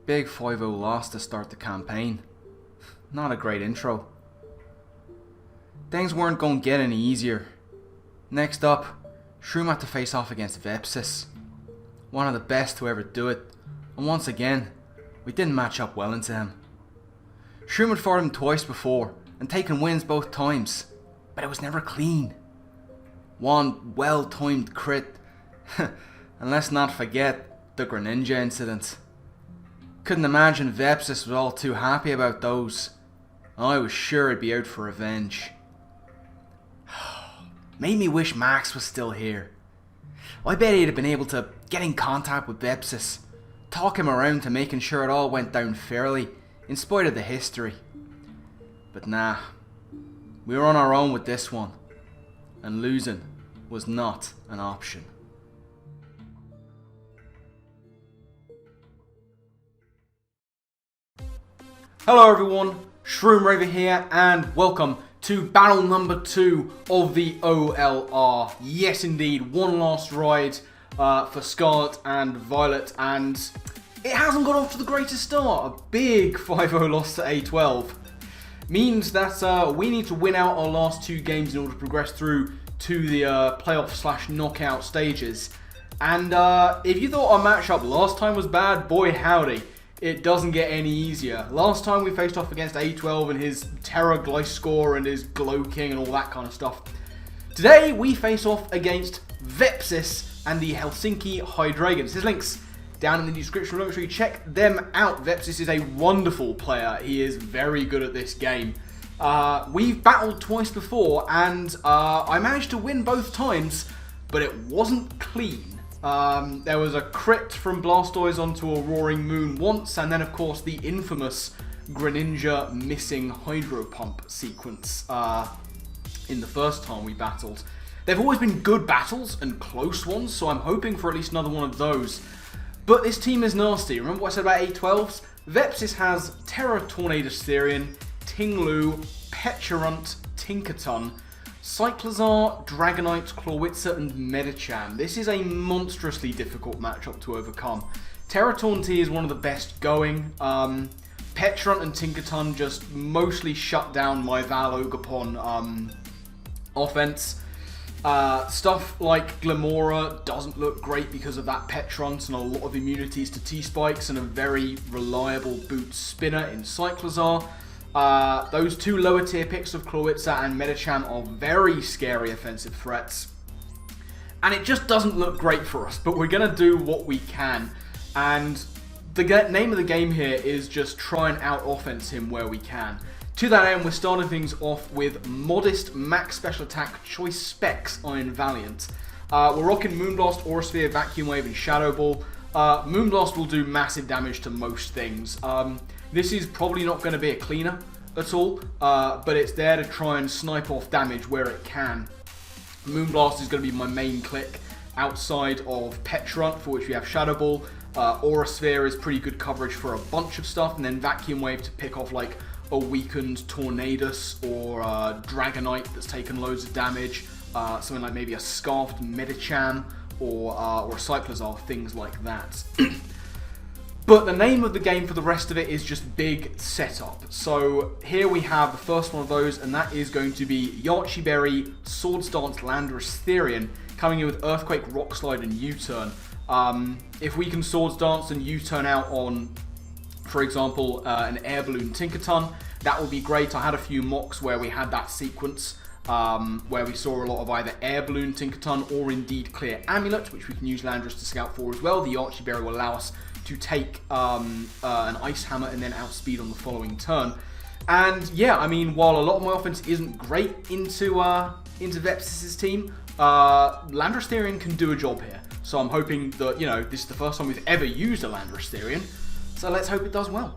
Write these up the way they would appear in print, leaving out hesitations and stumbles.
Big 5-0 loss to start the campaign. Not a great intro. Things weren't going to get any easier. Next up, Shroom had to face off against Vepsis. One of the best to ever do it, and once again, we didn't match up well into him. Shroom had fought him twice before, and taken wins both times, but it was never clean. One well-timed crit, and let's not forget the Greninja incident. Couldn't imagine Vepsis was all too happy about those. I was sure he'd be out for revenge. Made me wish Max was still here. I bet he'd have been able to get in contact with Vepsis, talk him around to making sure it all went down fairly, in spite of the history. But nah, we were on our own with this one, and losing was not an option. Hello everyone, Shroomraver here, and welcome to battle number 2 of the OLR. Yes indeed, one last ride for Scarlet and Violet, and it hasn't got off to the greatest start. A big 5-0 loss to A12 means that we need to win out our last 2 games in order to progress through to the playoff / knockout stages. And if you thought our matchup last time was bad, boy howdy. It doesn't get any easier. Last time we faced off against A12 and his Terra Gliscor and his Glow King and all that kind of stuff. Today we face off against Vepsis and the Helsinki Hydreigons. There's links down in the description below, make sure you check them out. Vepsis is a wonderful player. He is very good at this game. We've battled twice before and I managed to win both times, but it wasn't clean. There was a crit from Blastoise onto a Roaring Moon once, and then of course the infamous Greninja missing Hydro Pump sequence in the first time we battled. They've always been good battles and close ones, so I'm hoping for at least another one of those. But this team is nasty. Remember what I said about A12s? Vepsis has Terra Tornadus-T, Ting-Lu, Pecharunt, Tinkaton, Cyclizar, Dragonite, Clawitzer, and Medicham. This is a monstrously difficult matchup to overcome. Terra Torn-T is one of the best going. Pecharunt and Tinkaton just mostly shut down my Val Ogerpon offense. Stuff like Glamora doesn't look great because of that Pecharunt and a lot of immunities to T-Spikes and a very reliable boot spinner in Cyclizar. Those 2 lower tier picks of Clawitzer and Medicham are very scary offensive threats. And it just doesn't look great for us, but we're going to do what we can. And the name of the game here is just try and out-offense him where we can. To that end, we're starting things off with modest max special attack choice specs Iron Valiant. We're rocking Moonblast, Aura Sphere, Vacuum Wave, and Shadow Ball. Moonblast will do massive damage to most things. This is probably not going to be a cleaner at all, but it's there to try and snipe off damage where it can. Moonblast is going to be my main click outside of Pecharunt, for which we have Shadow Ball. Aura Sphere is pretty good coverage for a bunch of stuff, and then Vacuum Wave to pick off like a weakened Tornadus or Dragonite that's taken loads of damage. Something like maybe a Scarfed Medicham or a Cyclizar, things like that. But the name of the game for the rest of it is just Big Setup. So here we have the first one of those, and that is going to be Yache Berry, Swords Dance, Landorus-T coming in with Earthquake, Rock Slide, and U-Turn. If we can Swords Dance and U-Turn out on, for example, an Air Balloon Tinkaton, that would be great. I had a few mocks where we had that sequence, where we saw a lot of either Air Balloon Tinkaton or indeed Clear Amulet, which we can use Landorus to scout for as well. The Yache Berry will allow us to take an Ice Hammer and then outspeed on the following turn. And yeah, I mean, while a lot of my offense isn't great into Vepsis' team, Landorus-T can do a job here. So I'm hoping that, you know, this is the first time we've ever used a Landorus-T, so let's hope it does well.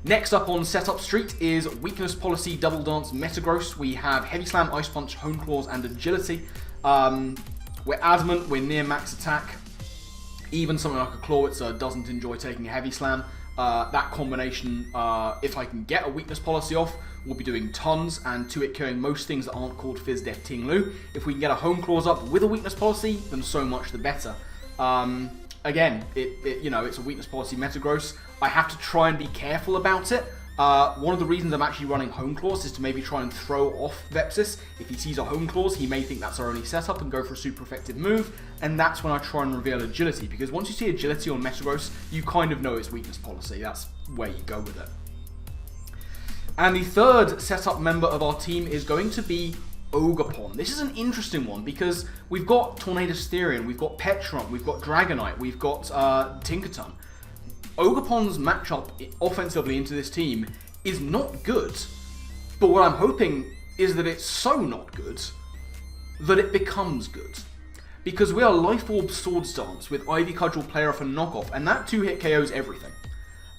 Next up on Setup Street is Weakness Policy, Double Dance, Metagross. We have Heavy Slam, Ice Punch, Hone Claws, and Agility. We're Adamant, we're near max attack. Even something like a Clawitzer doesn't enjoy taking a Heavy Slam. That combination, if I can get a Weakness Policy off, we'll be doing tons, and 2-hit killing most things that aren't called Fizz Def Ting-Lu. If we can get a Hone Claws up with a Weakness Policy, then so much the better. again, you know, it's a weakness policy Metagross. I have to try and be careful about it. One of the reasons I'm actually running Home Claws is to maybe try and throw off Vepsis. If he sees a Home Claws, he may think that's our only setup and go for a super effective move, and that's when I try and reveal Agility, because once you see Agility on Metagross, you kind of know it's weakness policy. That's where you go with it. And the third setup member of our team is going to be Ogerpon. This is an interesting one because we've got Tornadus-T, we've got Petront, we've got Dragonite, we've got Tinkaton. Ogerpon's matchup offensively into this team is not good, but what I'm hoping is that it's so not good that it becomes good. Because we are Life Orb Swords Dance with Ivy Cudgel, Player Off and Knockoff, and that 2-hit KOs everything.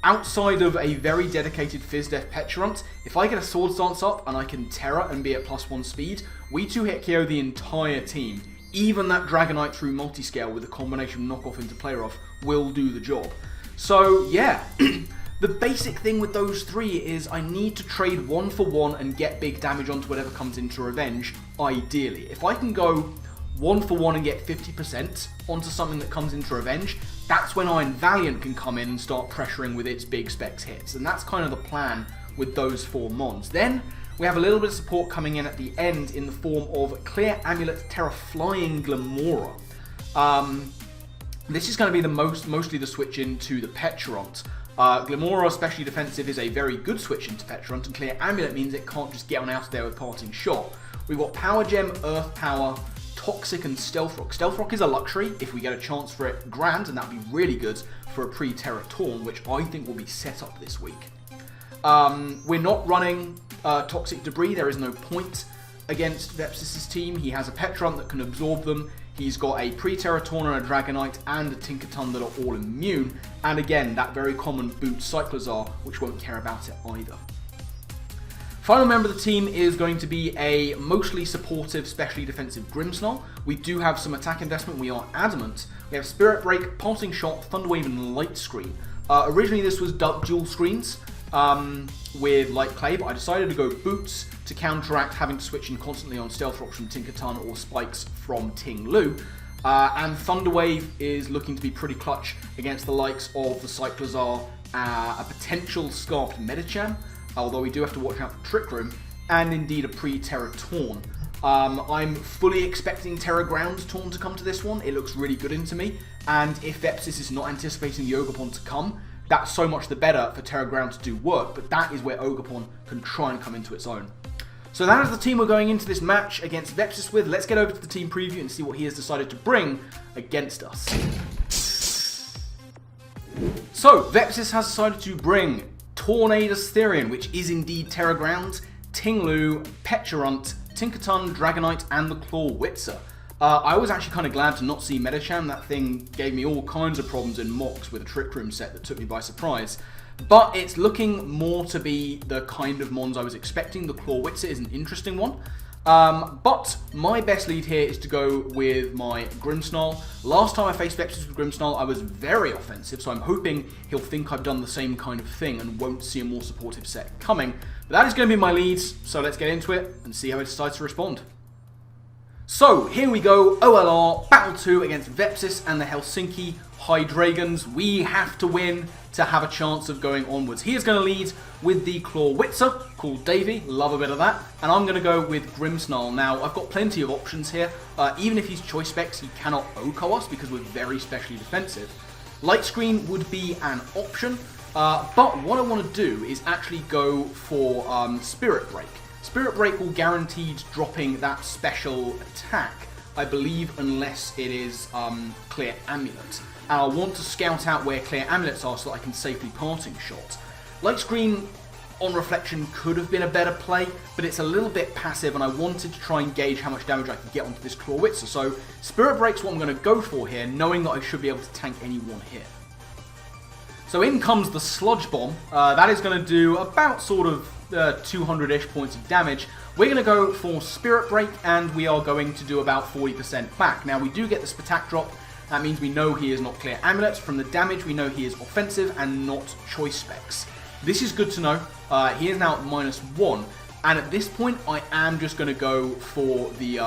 Outside of a very dedicated Fizz Def Petront, if I get a Swords Dance up and I can Terra and be at +1 speed, we 2-hit KO the entire team. Even that Dragonite through Multiscale with a combination Knockoff into Player Off will do the job. So yeah, the basic thing with those three is I need to trade 1 for 1 and get big damage onto whatever comes into Revenge, ideally. If I can go 1 for 1 and get 50% onto something that comes into Revenge, that's when Iron Valiant can come in and start pressuring with its big specs hits. And that's kind of the plan with those 4 mons. Then we have a little bit of support coming in at the end in the form of Clear Amulet, Terra Flying Glamora. This is going to be the mostly the switch into the Petront. Glamora, especially defensive, is a very good switch into Petront, and Clear Amulet means it can't just get on out of there with Parting Shot. We've got Power Gem, Earth Power, Toxic, and Stealth Rock. Stealth Rock is a luxury if we get a chance for it grand, and that would be really good for a pre-Terra Torn, which I think will be set up this week. We're not running Toxic Debris, there is no point against Vepsis' team. He has a Petront that can absorb them. He's got a pre-Terra Torn and a Dragonite and a Tinkaton that are all immune. And again, that very common Boot Cyclozar, which won't care about it either. Final member of the team is going to be a mostly supportive, specially defensive Grimmsnarl. We do have some attack investment, we are adamant. We have Spirit Break, Parting Shot, Thunderwave, and Light Screen. Originally this was dual screens with Light Clay, but I decided to go Boots to counteract having to switch in constantly on Stealth Rocks from Tinkaton or Spikes from Ting-Lu. And Thunderwave is looking to be pretty clutch against the likes of the Cyclozar, a potential Scarlet Medicham, although we do have to watch out for Trick Room, and indeed a pre-Terra Torn. I'm fully expecting Terra Ground Torn to come to this one. It looks really good into me, and if Vepsis is not anticipating the Ogerpon to come, that's so much the better for Terra Ground to do work, but that is where Ogerpon can try and come into its own. So that is the team we're going into this match against Vepsis with. Let's get over to the team preview and see what he has decided to bring against us. So, Vepsis has decided to bring Tornadus-T, which is indeed Terra Ground, Ting-Lu, Petront, Tinkaton, Dragonite, and the Clawitzer. I was actually kind of glad to not see Medicham. That thing gave me all kinds of problems in mocks with a Trick Room set that took me by surprise. But it's looking more to be the kind of mons I was expecting. The Clawitzer is an interesting one. But my best lead here is to go with my Grimmsnarl. Last time I faced Vepsis with Grimmsnarl, I was very offensive, so I'm hoping he'll think I've done the same kind of thing and won't see a more supportive set coming. But that is going to be my leads, so let's get into it and see how he decides to respond. So, here we go, OLR, Battle 2 against Vepsis and the Helsinki Hydreigons. We have to win to have a chance of going onwards. He is going to lead with the Clawitzer, called Davy, love a bit of that, and I'm going to go with Grimmsnarl. Now, I've got plenty of options here. Even if he's choice specs, he cannot OHKO us because we're very specially defensive. Light Screen would be an option, but what I want to do is actually go for Spirit Break. Spirit Break will guaranteed dropping that special attack, I believe, unless it is Clear Amulet. And I want to scout out where Clear Amulets are so that I can safely Parting Shot. Light Screen, on reflection, could have been a better play, but it's a little bit passive, and I wanted to try and gauge how much damage I could get onto this Clawitzer. So Spirit Break's what I'm going to go for here, knowing that I should be able to tank any one hit. So in comes the Sludge Bomb. That is going to do about sort of 200-ish points of damage. We're going to go for Spirit Break, and we are going to do about 40% back. Now, we do get the Spatak drop. That means we know he is not Clear Amulet. From the damage, we know he is offensive and not choice specs. This is good to know. He is now at -1, and at this point, I am just going to go for the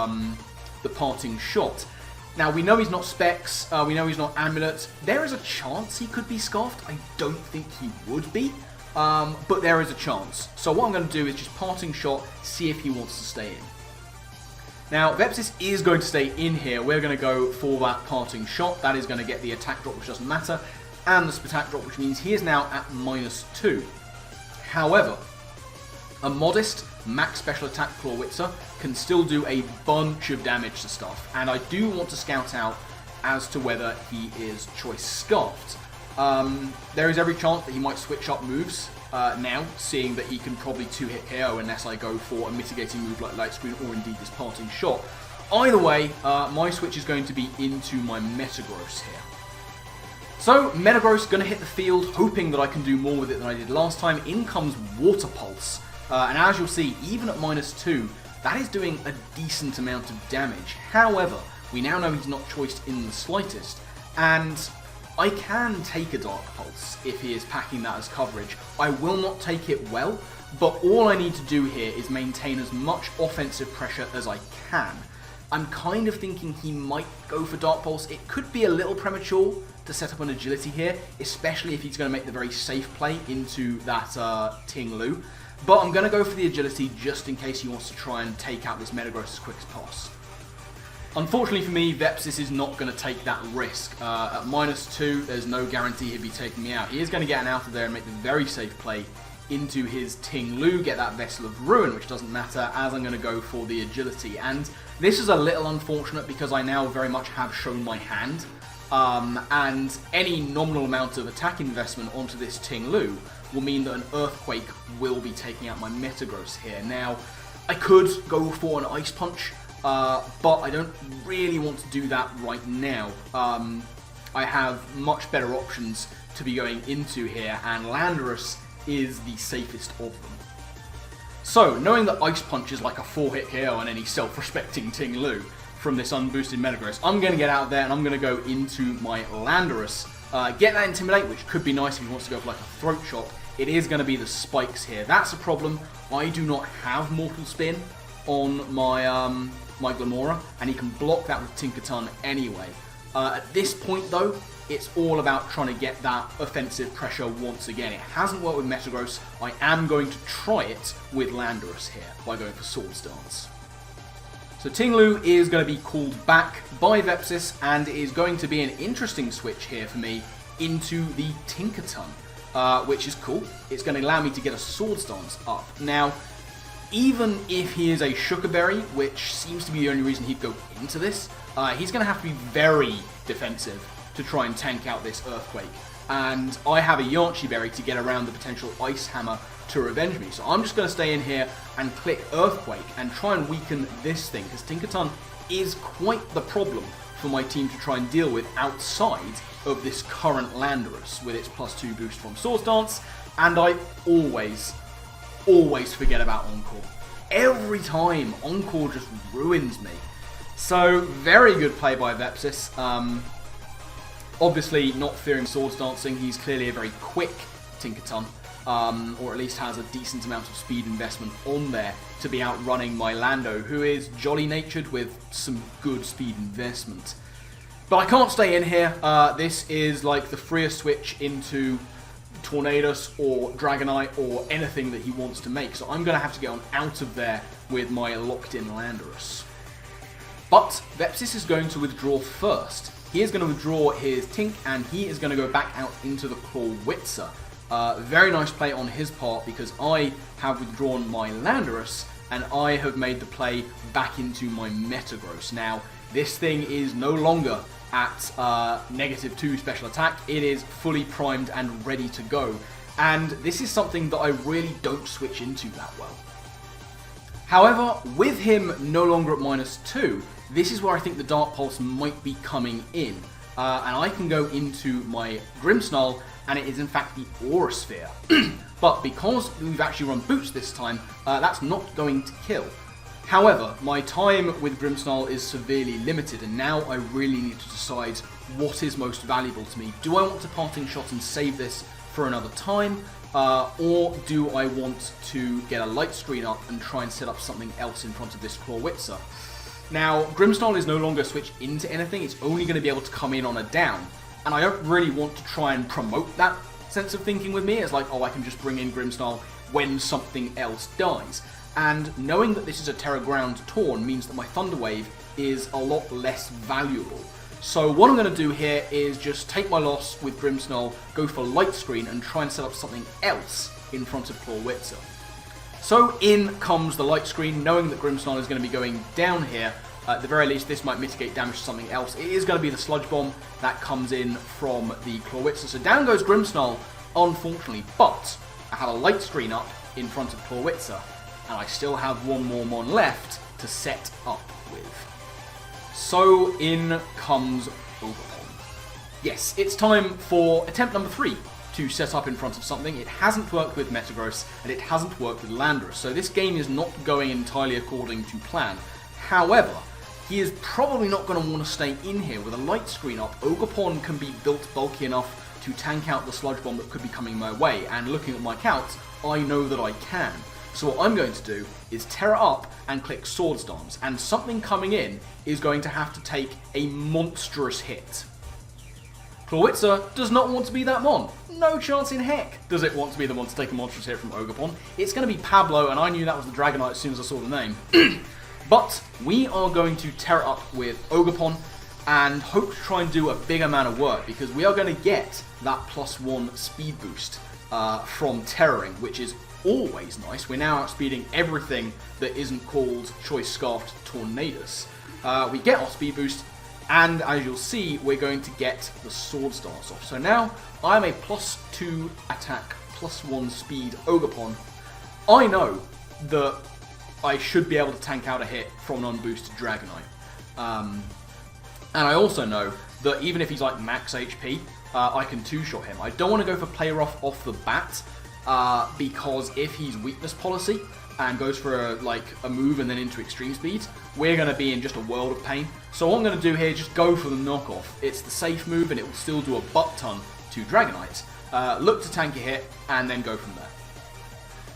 Parting Shot. Now, we know he's not Specs, we know he's not Amulet. There is a chance he could be Scarfed. I don't think he would be, but there is a chance. So what I'm going to do is just Parting Shot, see if he wants to stay in. Now, Vepsis is going to stay in here. We're going to go for that Parting Shot. That is going to get the attack drop, which doesn't matter, and the Spatak drop, which means he is now at -2. However, a modest max special attack Clawitzer can still do a bunch of damage to stuff, and I do want to scout out as to whether he is Choice Scarfed. There is every chance that he might switch up moves now, seeing that he can probably 2-hit KO unless I go for a mitigating move like Light Screen or indeed this Parting Shot. Either way, my switch is going to be into my Metagross here. So, Metagross going to hit the field, hoping that I can do more with it than I did last time. In comes Water Pulse. And as you'll see, even at -2, that is doing a decent amount of damage. However, we now know he's not choiced in the slightest, and I can take a Dark Pulse if he is packing that as coverage. I will not take it well, but all I need to do here is maintain as much offensive pressure as I can. I'm kind of thinking he might go for Dark Pulse. It could be a little premature to set up an agility here, especially if he's going to make the very safe play into that Ting-Lu. But I'm going to go for the agility just in case he wants to try and take out this Metagross as quick as possible. Unfortunately for me, Vepsis is not going to take that risk. At -2, there's no guarantee he'd be taking me out. He is going to get an out of there and make the very safe play into his Ting-Lu, get that Vessel of Ruin, which doesn't matter, as I'm going to go for the agility. And this is a little unfortunate because I now very much have shown my hand. And any nominal amount of attack investment onto this Ting-Lu will mean that an Earthquake will be taking out my Metagross here. Now, I could go for an Ice Punch, but I don't really want to do that right now. I have much better options to be going into here, and Landorus is the safest of them. So, knowing that Ice Punch is like a 4-hit KO on any self-respecting Ting-Lu from this unboosted Metagross, I'm going to get out of there and I'm going to go into my Landorus. Get that Intimidate, which could be nice if he wants to go for like a Throat Chop. It is going to be the spikes here. That's a problem. I do not have Mortal Spin on my my Glamora, and he can block that with Tinkaton anyway. At this point, though, it's all about trying to get that offensive pressure once again. It hasn't worked with Metagross. I am going to try it with Landorus here by going for Swords Dance. So Ting-Lu is going to be called back by Vepsis, and it is going to be an interesting switch here for me into the Tinkaton, which is cool. It's going to allow me to get a Swords Dance up. Now, even if he is a Shuckerberry, which seems to be the only reason he'd go into this, he's going to have to be very defensive to try and tank out this Earthquake. And I have a Yanchi Berry to get around the potential Ice Hammer to revenge me. So I'm just going to stay in here and click Earthquake and try and weaken this thing, because Tinkaton is quite the problem for my team to try and deal with outside of this current Landorus with its +2 boost from Swords Dance. And I always forget about Encore. Every time, Encore just ruins me. So, very good play by Vepsis. Obviously, not fearing Swords Dancing, he's clearly a very quick Tinkaton, or at least has a decent amount of speed investment on there to be outrunning my Lando, who is jolly-natured with some good speed investment. But I can't stay in here. This is like the freer switch into Tornadus or Dragonite or anything that he wants to make. So I'm going to have to get on out of there with my locked-in Landorus. But Vepsis is going to withdraw first. He is going to withdraw his Tink, and he is going to go back out into the Clawitzer. Very nice play on his part, because I have withdrawn my Landorus, and I have made the play back into my Metagross. Now, this thing is no longer at -2 special attack. It is fully primed and ready to go. And this is something that I really don't switch into that well. However, with him no longer at -2, this is where I think the Dark Pulse might be coming in. And I can go into my Grimmsnarl, and it is in fact the Aura Sphere. But because we've actually run Boots this time, that's not going to kill. However, my time with Grimmsnarl is severely limited, and now I really need to decide what is most valuable to me. Do I want to Parting Shot and save this for another time, or do I want to get a Light Screen up and try and set up something else in front of this Clawitzer? Now, Grimmsnarl is no longer switched into anything, it's only going to be able to come in on a down. And I don't really want to try and promote that sense of thinking with me. It's like, oh, I can just bring in Grimmsnarl when something else dies. And knowing that this is a Terra Ground Torn means that my Thunder Wave is a lot less valuable. So what I'm going to do here is just take my loss with Grimmsnarl, go for Light Screen, and try and set up something else in front of Clawitzer. So in comes the Light Screen, knowing that Grimmsnarl is going to be going down here. At the very least, this might mitigate damage to something else. It is going to be the Sludge Bomb that comes in from the Clawitzer. So down goes Grimmsnarl, unfortunately, but I have a Light Screen up in front of Clawitzer, and I still have one more Mon left to set up with. So in comes Ogerpon. Yes, it's time for attempt number 3 to set up in front of something. It hasn't worked with Metagross, and it hasn't worked with Landorus, so this game is not going entirely according to plan. However, he is probably not going to want to stay in here. With a Light Screen up, Ogerpon can be built bulky enough to tank out the Sludge Bomb that could be coming my way, and looking at my counts, I know that I can. So what I'm going to do is Terra up and click Swords Dance, and something coming in is going to have to take a monstrous hit. Clawitzer does not want to be that Mon. No chance in heck does it want to be the one to take a monstrous hit from Ogerpon. It's going to be Pablo, and I knew that was the Dragonite as soon as I saw the name. But we are going to Terra up with Ogerpon and hope to try and do a big amount of work, because we are going to get that +1 speed boost from Terroring, which is always nice. We're now outspeeding everything that isn't called Choice Scarfed Tornadus. We get our speed boost, and as you'll see, we're going to get the Swords Dance off. So now I'm a +2 attack, +1 speed Ogerpon. I know that I should be able to tank out a hit from an unboosted Dragonite. And I also know that even if he's like max HP, I can two-shot him. I don't want to go for Play Rough off the bat, because if he's weakness policy and goes for a move and then into extreme speed, we're going to be in just a world of pain. So what I'm going to do here is just go for the knockoff. It's the safe move, and it will still do a butt ton to Dragonite. Look to tank a hit, and then go from there.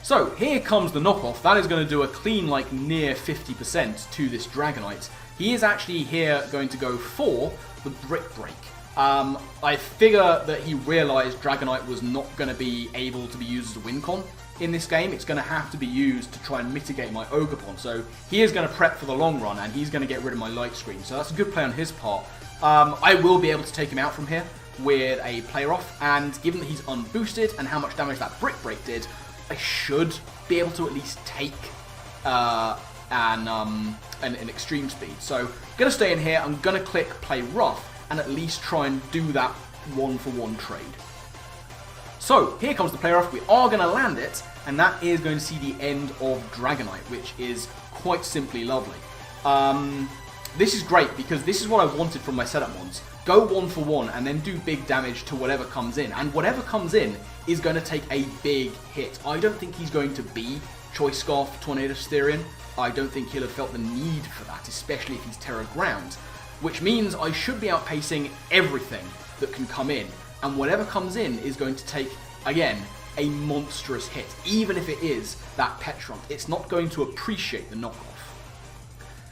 So here comes the knockoff. That is going to do a clean, near 50% to this Dragonite. He is actually here going to go for the Brick Break. I figure that he realised Dragonite was not going to be able to be used as a win con in this game. It's going to have to be used to try and mitigate my Ogerpon. So he is going to prep for the long run, and he's going to get rid of my Light Screen. So that's a good play on his part. I will be able to take him out from here with a Play Rough, and given that he's unboosted and how much damage that Brick Break did, I should be able to at least take an extreme speed. So I'm going to stay in here, I'm going to click Play Rough, and at least try and do that 1-for-1 trade. So here comes the Play Rough. We are going to land it, and that is going to see the end of Dragonite, which is quite simply lovely. This is great, because this is what I wanted from my setup mons. Go 1-for-1 and then do big damage to whatever comes in. And whatever comes in is going to take a big hit. I don't think he's going to be Choice Scarf Tornadus-T. I don't think he'll have felt the need for that, especially if he's Terra Ground. Which means I should be outpacing everything that can come in. And whatever comes in is going to take, again, a monstrous hit. Even if it is that Petrunt, it's not going to appreciate the knockoff.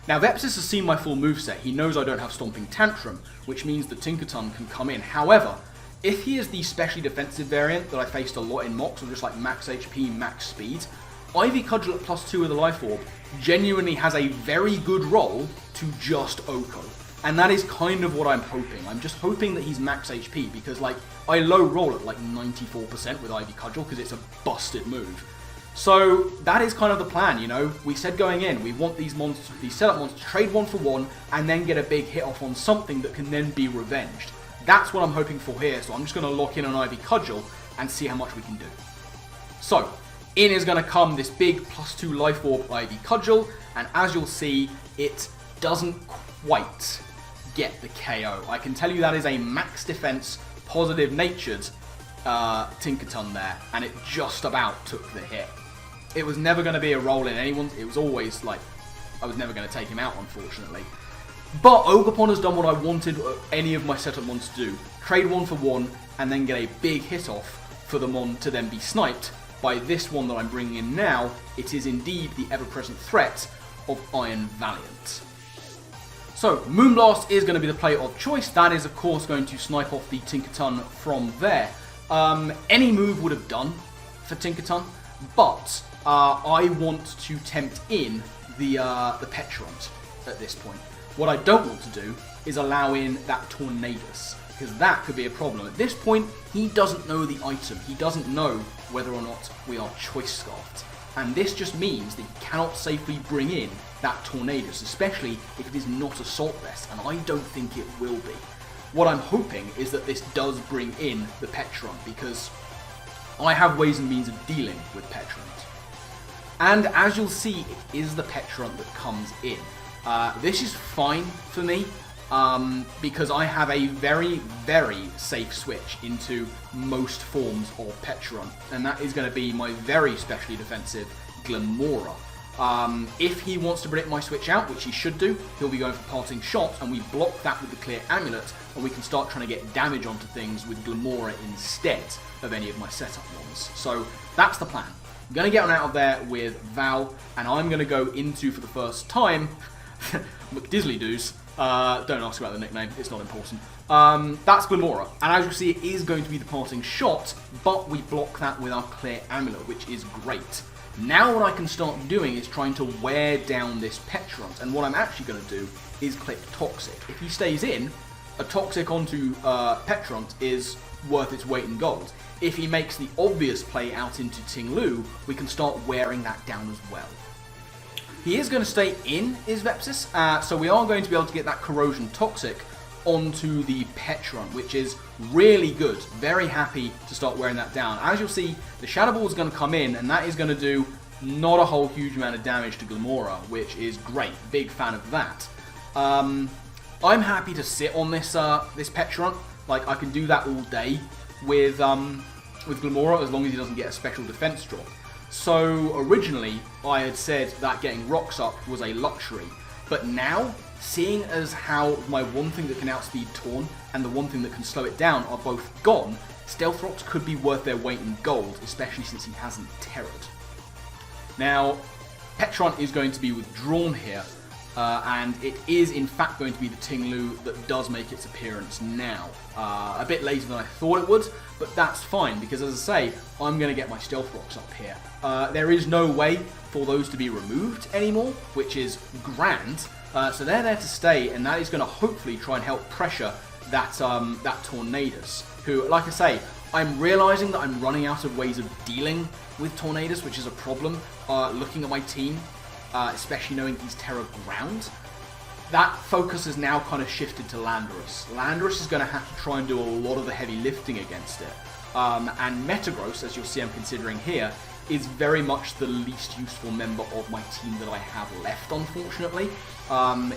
Now, Vepsis has seen my full moveset. He knows I don't have Stomping Tantrum, which means the Tinkaton can come in. However, if he is the specially defensive variant that I faced a lot in mocks, or just like max HP, max speed, Ivy Cudgel at +2 with a Life Orb genuinely has a very good role to just Oko. And that is kind of what I'm hoping. I'm just hoping that he's max HP, because I low roll at 94% with Ivy Cudgel, because it's a busted move. So that is kind of the plan, you know. We said going in, we want these setup monsters to trade 1-for-1 and then get a big hit off on something that can then be revenged. That's what I'm hoping for here, so I'm just going to lock in on Ivy Cudgel and see how much we can do. So, in is going to come this big +2 Life Orb Ivy Cudgel, and as you'll see, it doesn't quite get the KO. I can tell you that is a max defense, positive-natured Tinkaton there, and it just about took the hit. It was never going to be a roll in anyone's. It was always I was never going to take him out, unfortunately. But Ogerpon has done what I wanted any of my setup mons to do. Trade 1-for-1 and then get a big hit off for the mon to then be sniped by this one that I'm bringing in now. It is indeed the ever-present threat of Iron Valiant. So, Moonblast is going to be the play of choice. That is, of course, going to snipe off the Tinkaton from there. Any move would have done for Tinkaton, but I want to tempt in the Petront at this point. What I don't want to do is allow in that Tornadus, because that could be a problem. At this point, he doesn't know the item. He doesn't know whether or not we are Choice Scarfed. And this just means that he cannot safely bring in that Tornadus, especially if it is not Assault Vest, and I don't think it will be. What I'm hoping is that this does bring in the Petront, because I have ways and means of dealing with Petront. And as you'll see, it is the Petront that comes in. This is fine for me, because I have a very, very safe switch into most forms of Petront, and that is going to be my very specially defensive Glimmora. If he wants to predict my switch out, which he should do, he'll be going for Parting Shot, and we block that with the Clear Amulet, and we can start trying to get damage onto things with Glimmora instead of any of my setup ones. So that's the plan. I'm going to get on out of there with Val, and I'm going to go into, for the first time, McDizzly-Doos. Don't ask about the nickname, it's not important. That's Glimmora, and as you see, it is going to be the Parting Shot, but we block that with our Clear Amulet, which is great. Now what I can start doing is trying to wear down this Petront, and what I'm actually going to do is click Toxic. If he stays in, a Toxic onto Petront is worth its weight in gold. If he makes the obvious play out into Ting-Lu, we can start wearing that down as well. He is going to stay in his Vepsis, so we are going to be able to get that Corrosion Toxic onto the Petront, which is really good. Very happy to start wearing that down. As you'll see, the Shadow Ball is going to come in, and that is going to do not a whole huge amount of damage to Glimmora, which is great. Big fan of that. I'm happy to sit on this Petront. Like, I can do that all day with Glimmora, as long as he doesn't get a special defense drop. So originally, I had said that getting Rocks up was a luxury, but now, seeing as how my one thing that can outspeed Torn and the one thing that can slow it down are both gone, Stealth Rocks could be worth their weight in gold, especially since he hasn't terrored. Now, Petront is going to be withdrawn here, and it is in fact going to be the Ting-Lu that does make its appearance now. A bit later than I thought it would, but that's fine, because as I say, I'm going to get my Stealth Rocks up here. There is no way for those to be removed anymore, which is grand. So they're there to stay, and that is going to hopefully try and help pressure that Tornadus, who, like I say, I'm realizing that I'm running out of ways of dealing with Tornadus, which is a problem, looking at my team, especially knowing he's Terra Ground. That focus has now kind of shifted to Landorus. Landorus is going to have to try and do a lot of the heavy lifting against it. And Metagross, as you'll see I'm considering here, is very much the least useful member of my team that I have left, unfortunately.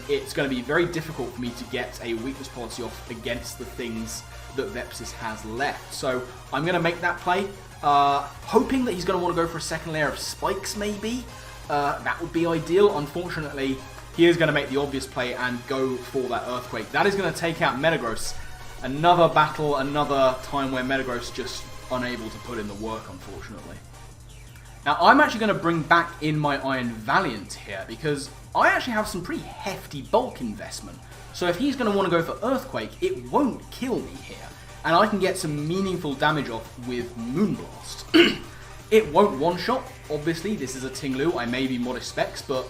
It's going to be very difficult for me to get a weakness policy off against the things that Vepsis has left. So I'm going to make that play, hoping that he's going to want to go for a second layer of spikes, maybe. That would be ideal. Unfortunately, he is going to make the obvious play and go for that Earthquake. That is going to take out Metagross. Another battle, another time where Metagross just unable to put in the work, unfortunately. Now, I'm actually going to bring back in my Iron Valiant here, because I actually have some pretty hefty bulk investment. So if he's going to want to go for Earthquake, it won't kill me here. And I can get some meaningful damage off with Moonblast. It won't one-shot, obviously. This is a Ting-Lu. I may be modest specs, but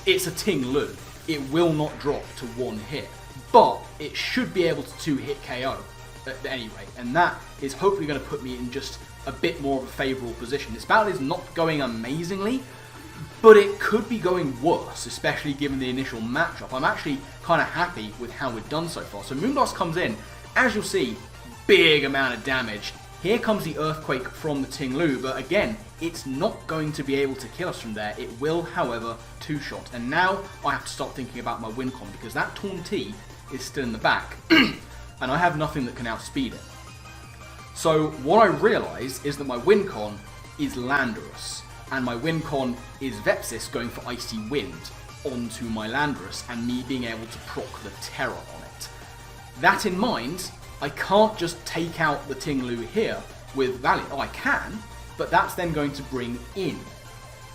it's a Ting-Lu. It will not drop to one hit. But it should be able to two-hit KO at any rate. And that is hopefully going to put me in just a bit more of a favourable position. This battle is not going amazingly, but it could be going worse, especially given the initial matchup. I'm actually kind of happy with how we've done so far. So Moonblast comes in, as you'll see, big amount of damage. Here comes the Earthquake from the Ting-Lu, but again, it's not going to be able to kill us from there. It will, however, two-shot. And now I have to start thinking about my win con, because that Torn-T is still in the back, and I have nothing that can outspeed it. So what I realise is that my win con is Landorus, and my win con is Vepsis going for Icy Wind onto my Landorus, and me being able to proc the Terror on it. That in mind, I can't just take out the Ting-Lu here with Valiant. Oh, I can, but that's then going to bring in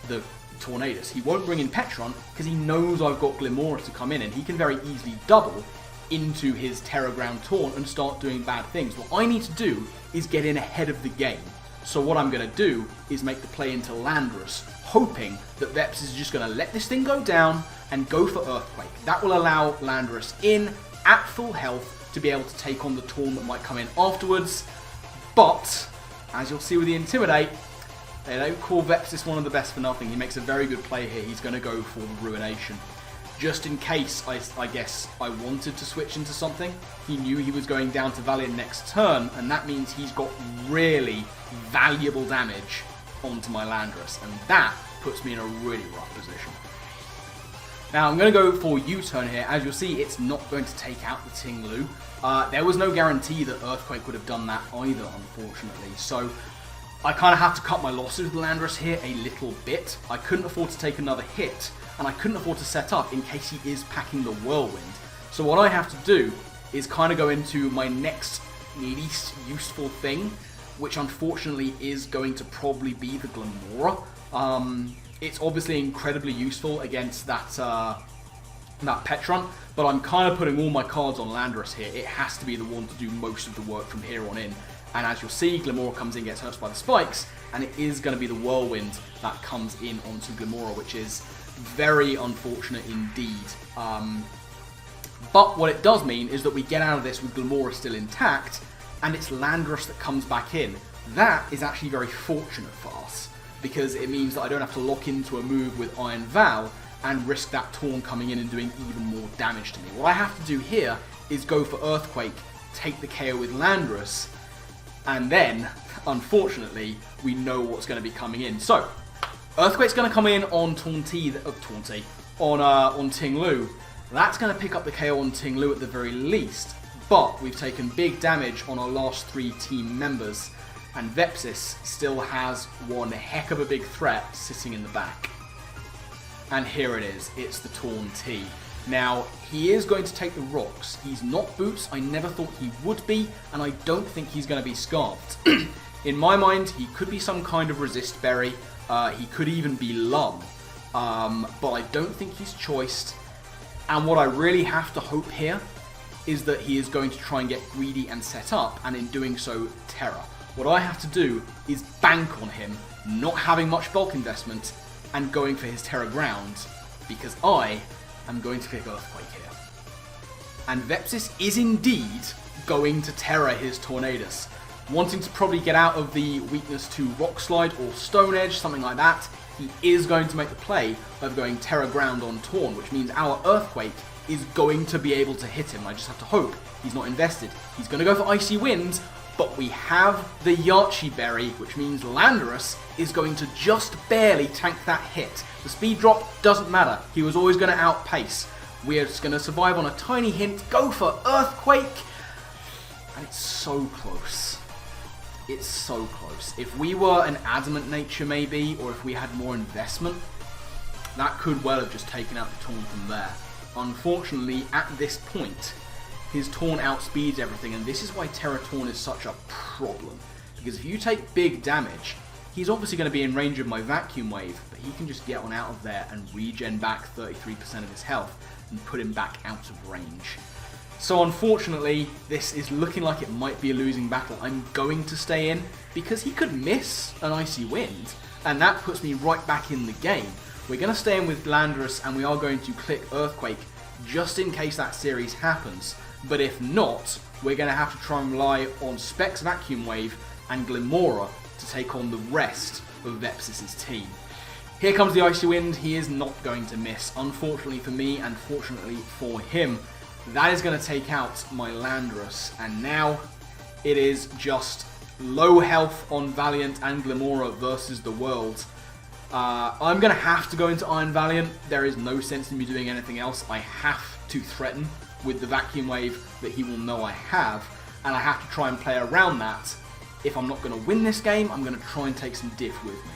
the Tornadus. He won't bring in Petron because he knows I've got Glimmora to come in, and he can very easily double into his Terra Ground Taunt and start doing bad things. What I need to do is get in ahead of the game. So what I'm going to do is make the play into Landorus, hoping that Vepsis is just going to let this thing go down and go for Earthquake. That will allow Landorus in at full health to be able to take on the Taunt that might come in afterwards. But, as you'll see with the Intimidate, they don't call Vepsis one of the best for nothing. He makes a very good play here. He's going to go for the Ruination. Just in case, I guess, I wanted to switch into something. He knew he was going down to Valiant next turn, and that means he's got really valuable damage onto my Landorus, and that puts me in a really rough position. Now, I'm going to go for U-turn here. As you'll see, it's not going to take out the Ting-Lu. There was no guarantee that Earthquake would have done that either, unfortunately, so I kind of have to cut my losses with Landorus here a little bit. I couldn't afford to take another hit, and I couldn't afford to set up in case he is packing the Whirlwind. So what I have to do is kind of go into my next least useful thing, which unfortunately is going to probably be the Glimmora. It's obviously incredibly useful against that Petron, but I'm kind of putting all my cards on Landorus here. It has to be the one to do most of the work from here on in. And as you'll see, Glimmora comes in, gets hurt by the spikes, and it is going to be the Whirlwind that comes in onto Glimmora, which is very unfortunate indeed. But what it does mean is that we get out of this with Glimmora still intact, and it's Landorus that comes back in. That is actually very fortunate for us, because it means that I don't have to lock into a move with Iron Val and risk that Taunt coming in and doing even more damage to me. What I have to do here is go for Earthquake, take the KO with Landorus, and then, unfortunately, we know what's going to be coming in. So, Earthquake's going to come in on on Ting-Lu. That's going to pick up the KO on Ting-Lu at the very least, but we've taken big damage on our last 3 team members, and Vepsis still has one heck of a big threat sitting in the back. And here it is, it's the Torn-T. Now, he is going to take the rocks. He's not Boots, I never thought he would be, and I don't think he's going to be Scarfed. In my mind, he could be some kind of Resist Berry, he could even be Lum, but I don't think he's choiced. And what I really have to hope here is that he is going to try and get greedy and set up, and in doing so, Terra. What I have to do is bank on him not having much bulk investment and going for his Terra Ground, because I am going to pick Earthquake here. And Vepsis is indeed going to Terra his Tornadus, wanting to probably get out of the weakness to Rock Slide or Stone Edge, something like that. He is going to make the play of going Terra Ground on Torn, which means our Earthquake is going to be able to hit him. I just have to hope he's not invested. He's going to go for Icy Winds, but we have the Yachi Berry, which means Landorus is going to just barely tank that hit. The speed drop doesn't matter. He was always going to outpace. We're just going to survive on a tiny hint, go for Earthquake, and it's so close. It's so close. If we were an Adamant nature maybe, or if we had more investment, that could well have just taken out the Taunt from there. Unfortunately, at this point, his Taunt outspeeds everything, and this is why Terra Taunt is such a problem. Because if you take big damage, he's obviously going to be in range of my Vacuum Wave, but he can just get on out of there and regen back 33% of his health and put him back out of range. So unfortunately, this is looking like it might be a losing battle. I'm going to stay in because he could miss an Icy Wind, and that puts me right back in the game. We're going to stay in with Landorus, and we are going to click Earthquake just in case that series happens. But if not, we're going to have to try and rely on Specs Vacuum Wave and Glimmora to take on the rest of Vepsis' team. Here comes the Icy Wind. He is not going to miss. Unfortunately for me, and fortunately for him, that is going to take out my Landorus, and now it is just low health on Valiant and Glimmora versus the world. I'm going to have to go into Iron Valiant. There is no sense in me doing anything else. I have to threaten with the Vacuum Wave that he will know I have, and I have to try and play around that. If I'm not going to win this game, I'm going to try and take some diff with me.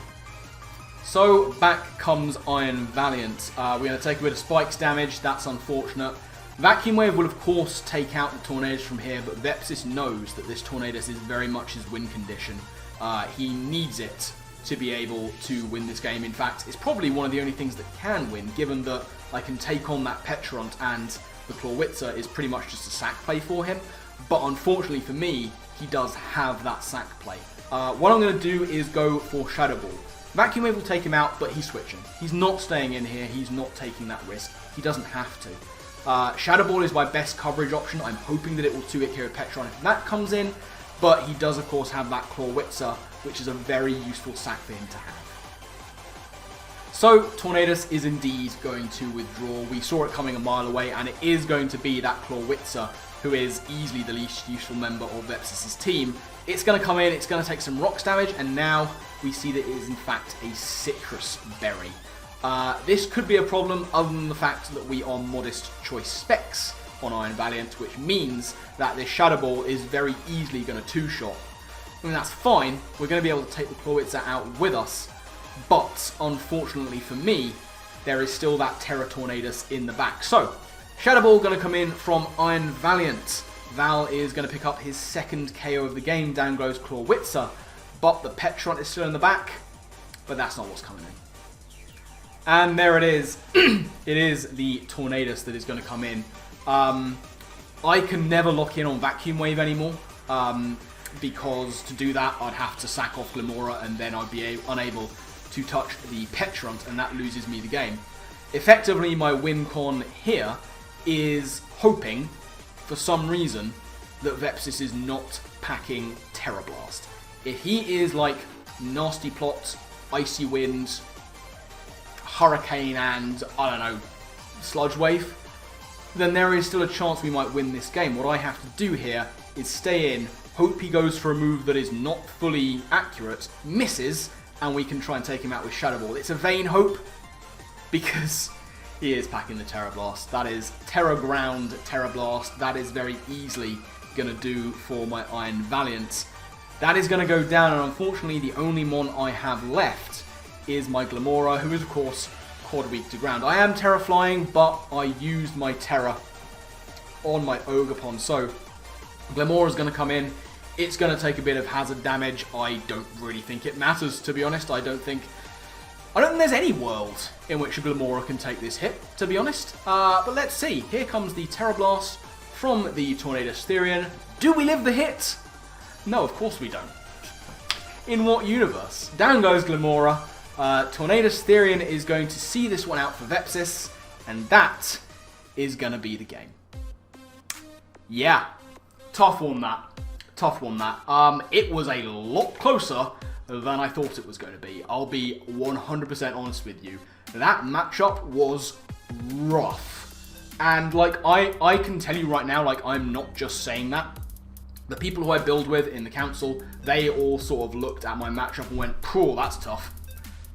So back comes Iron Valiant. We're going to take a bit of spikes damage. That's unfortunate. Vacuum Wave will of course take out the Tornadus from here, but Vepsis knows that this Tornadus is very much his win condition. He needs it to be able to win this game. In fact, it's probably one of the only things that can win, given that I can take on that Petront and the Clawitzer is pretty much just a sack play for him. But unfortunately for me, he does have that sack play. What I'm going to do is go for Shadow Ball. Vacuum Wave will take him out, but he's switching. He's not staying in here. He's not taking that risk. He doesn't have to. Shadow Ball is my best coverage option. I'm hoping that it will 2-hit KO Petron if that comes in. But he does, of course, have that Clawitzer, which is a very useful sack for him to have. So, Tornadus is indeed going to withdraw. We saw it coming a mile away, and it is going to be that Clawitzer, who is easily the least useful member of Vepsis' team. It's going to come in, it's going to take some rocks damage, and now we see that it is in fact a citrus berry. This could be a problem other than the fact that we are modest choice specs on Iron Valiant, which means that this Shadow Ball is very easily going to two-shot. I mean, that's fine, we're going to be able to take the Clawitzer out with us, but unfortunately for me, there is still that Terra Tornadus in the back. So, Shadow Ball going to come in from Iron Valiant. Val is going to pick up his second KO of the game. Down goes Clawitzer, but the Petront is still in the back. But that's not what's coming in. And there it is. It is the Tornadus that is going to come in. I can never lock in on Vacuum Wave anymore, because to do that I'd have to sack off Glimora and then I'd be unable to touch the Petront, and that loses me the game. Effectively, my win con here is hoping, for some reason, that Vepsis is not packing Terra Blast. If he is like Nasty Plot, Icy Wind, Hurricane, and, I don't know, Sludge Wave, then there is still a chance we might win this game. What I have to do here is stay in, hope he goes for a move that is not fully accurate, misses, and we can try and take him out with Shadow Ball. It's a vain hope, because he is packing the Terra Blast. That is Terra Ground, Terra Blast. That is very easily going to do for my Iron Valiant. That is going to go down, and unfortunately the only mon I have left is my Glimora, who is of course quad weak to ground. I am Terra Flying, but I used my Terra on my Ogerpon, so Glimora is going to come in. It's going to take a bit of hazard damage. I don't really think it matters, to be honest. I don't think there's any world in which a Glimora can take this hit, to be honest. But let's see. Here comes the Terra Blast from the Tornadus-T. Do we live the hit? No, of course we don't. In what universe? Down goes Glimora. Tornadus-T is going to see this one out for Vepsis, and that is going to be the game. Yeah, tough one that. Tough one that. It was a lot closer than I thought it was going to be. I'll be 100% honest with you. That matchup was rough. And like, I can tell you right now, like, I'm not just saying that. The people who I build with in the council, they all sort of looked at my matchup and went, "Phew, that's tough.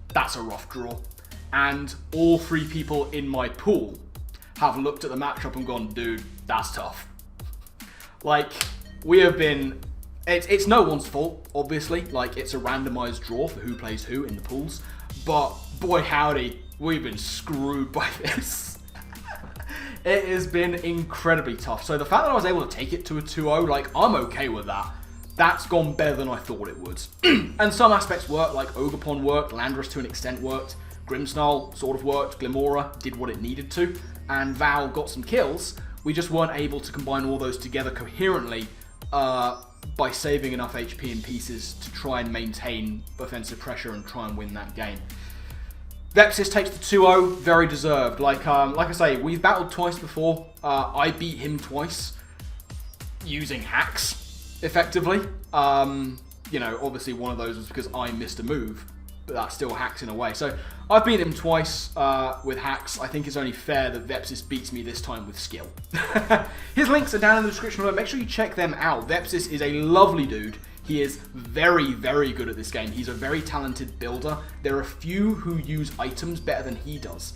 That's a rough draw." And all 3 people in my pool have looked at the matchup and gone, "Dude, that's tough." Like, we have been... It's no one's fault, obviously. Like, it's a randomized draw for who plays who in the pools. But, boy howdy, we've been screwed by this. It has been incredibly tough. So the fact that I was able to take it to a 2-0, like, I'm okay with that. That's gone better than I thought it would. And some aspects worked, like Ogerpon worked, Landorus to an extent worked, Grimmsnarl sort of worked, Glimora did what it needed to, and Val got some kills. We just weren't able to combine all those together coherently by saving enough HP and pieces to try and maintain offensive pressure and try and win that game. Vepsis takes the 2-0, very deserved. Like I say, we've battled twice before. I beat him twice using hacks, effectively. You know, obviously one of those was because I missed a move, but that still hacks in a way. So I've beat him twice with hacks. I think it's only fair that Vepsis beats me this time with skill. His links are down in the description below. Make sure you check them out. Vepsis is a lovely dude. He is very, very good at this game. He's a very talented builder. There are few who use items better than he does.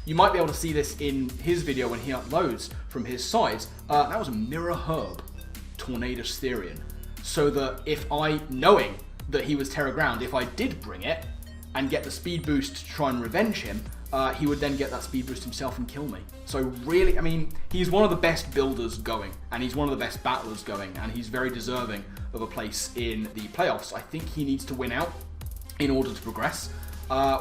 You might be able to see this in his video when he uploads from his side. That was a Mirror Herb Tornadus-T. So that if I, knowing that he was Terra Ground, if I did bring it and get the speed boost to try and revenge him, he would then get that speed boost himself and kill me. So really, I mean, he's one of the best builders going, and he's one of the best battlers going, and he's very deserving of a place in the playoffs. I think he needs to win out in order to progress.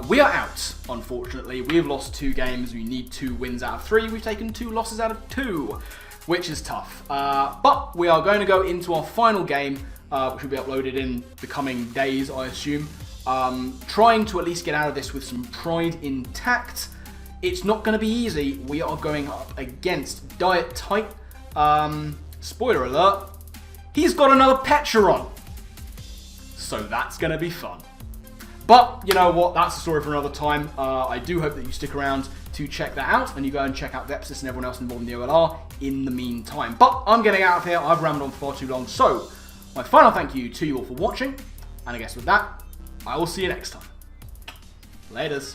We are out, unfortunately. We have lost 2 games. We need 2 wins out of 3. We've taken 2 losses out of 2, which is tough. But we are going to go into our final game, which will be uploaded in the coming days, I assume. Trying to at least get out of this with some pride intact. It's not going to be easy. We are going up against Diet Tight. Spoiler alert, he's got another Petcheron. So that's going to be fun. But, you know what, that's a story for another time. I do hope that you stick around to check that out, and you go and check out Vepsis and everyone else involved in the OLR in the meantime. But I'm getting out of here. I've rambled on for far too long. So, my final thank you to you all for watching. And I guess with that, I will see you next time. Laters.